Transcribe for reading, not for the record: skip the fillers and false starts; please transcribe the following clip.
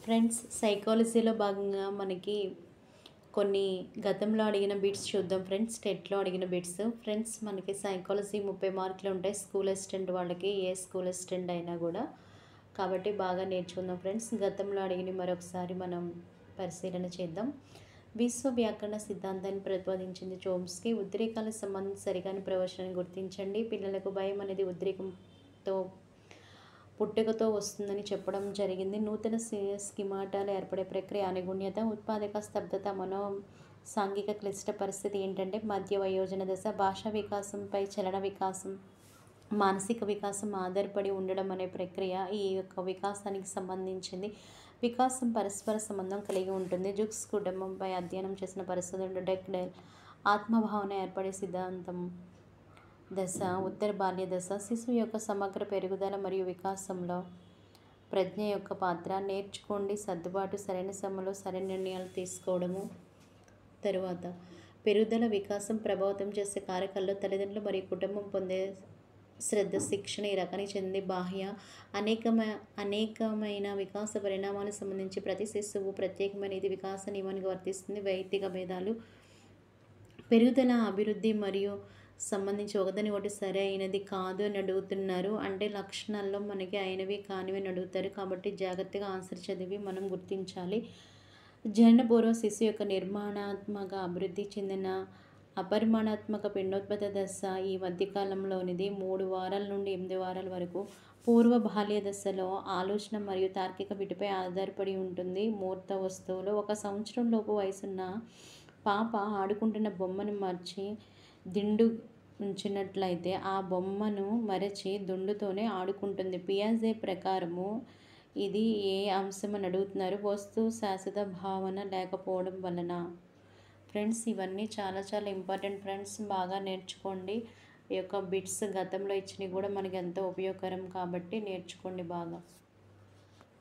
Friends, సైకాలజీలో భాగంగా మనకి కొన్ని గతంలో అడిగిన బిట్స్ చూద్దాం ఫ్రెండ్స్. టెట్‌లో అడిగిన బిట్స్. ఫ్రెండ్స్, మనకి సైకాలజీ 30 మార్కులు ఉంటాయి. స్కూల్ అసిస్టెంట్ వాళ్ళకి, ఏ స్కూల్ అసిస్టెంట్ అయినా గూడా. కాబట్టి బాగా నేర్చుకుందాం ఫ్రెండ్స్. గతంలో అడిగినవి మరొకసారి మనం పరిశీలన చేద్దాం. విశ్వ వ్యాకరణ సిద్ధాంతాన్ని ప్రతిపాదించింది చోమ్స్కీ. ఉద్రేకాలకు సంబంధించి సరికాని ప్రవచనాన్ని గుర్తించండి. పిల్లలకు భయం అనేది ఉద్రేకంతో పుట్టుకతో వస్తుందని చెప్పడం జరిగింది. నూతన స్కిమాటాలు ఏర్పడే ప్రక్రియ అనుగుణ్యత, ఉత్పాదక స్తబ్దత, సాంఘిక క్లిష్ట పరిస్థితి ఏంటంటే మధ్య వయోజన దశ. భాషా వికాసంపై చలన వికాసం, మానసిక వికాసం ఆధారపడి ఉండడం అనే ప్రక్రియ ఈ యొక్క వికాసానికి సంబంధించింది. వికాసం పరస్పర సంబంధం కలిగి ఉంటుంది. జుక్స్ కుటుంబంపై అధ్యయనం చేసిన పరిశోధకుడు డగ్డేల్ ఆత్మభావన ఏర్పడే సిద్ధాంతం దశ, ఉత్తర బాల్య దశ. శిశువు యొక్క సమగ్ర పెరుగుదల మరియు వికాసంలో ప్రజ్ఞ యొక్క పాత్ర. నేర్చుకోండి, సర్దుబాటు, సరైన సమయంలో సరైన నిర్ణయాలు తీసుకోవడము. తరువాత పెరుగుదల వికాసం ప్రభావితం చేసే కారకాల్లో తల్లిదండ్రులు మరియు కుటుంబం పొందే శ్రద్ధ, శిక్షణ ఈ రకానికి చెంది బాహ్య అనేకమైన వికాస పరిణామాలకు సంబంధించి ప్రతి శిశువు ప్రత్యేకమైన ఇది వికాస నియమానికి వర్తిస్తుంది. వైయక్తిక భేదాలు పెరుగుదల, అభివృద్ధి మరియు సంబంధించి ఒకదాని ఒకటి సరి అయినది కాదు అని అడుగుతున్నారు. అంటే లక్షణాల్లో మనకి అయినవి కానివి అని అడుగుతారు. కాబట్టి జాగ్రత్తగా ఆన్సర్ చదివి మనం గుర్తించాలి. జననపూర్వ శిశు యొక్క నిర్మాణాత్మక అభివృద్ధి చెందిన అపరిమాణాత్మక పిండోత్పత్తి దశ ఈ మధ్యకాలంలోనిది. 3 వారాల నుండి 8 వారాల వరకు. పూర్వ బాల్య దశలో ఆలోచన మరియు తార్కిక వీటిపై ఆధారపడి ఉంటుంది. మూర్త వస్తువులు 1 సంవత్సరం లోపు వయసున్న పాప ఆడుకుంటున్న బొమ్మను మర్చి దిండు ఉంచినట్లయితే ఆ బొమ్మను మరచి దుండుతోనే ఆడుకుంటుంది. పియాజే ప్రకారము ఇది ఏ అంశం అని అడుగుతున్నారు. వస్తు శాశ్వత భావన లేకపోవడం వలన. ఫ్రెండ్స్, ఇవన్నీ చాలా చాలా ఇంపార్టెంట్ ఫ్రెండ్స్. బాగా నేర్చుకోండి. ఈ యొక్క బిట్స్ గతంలో ఇచ్చినవి కూడా మనకి ఎంతో ఉపయోగకరం కాబట్టి నేర్చుకోండి బాగా.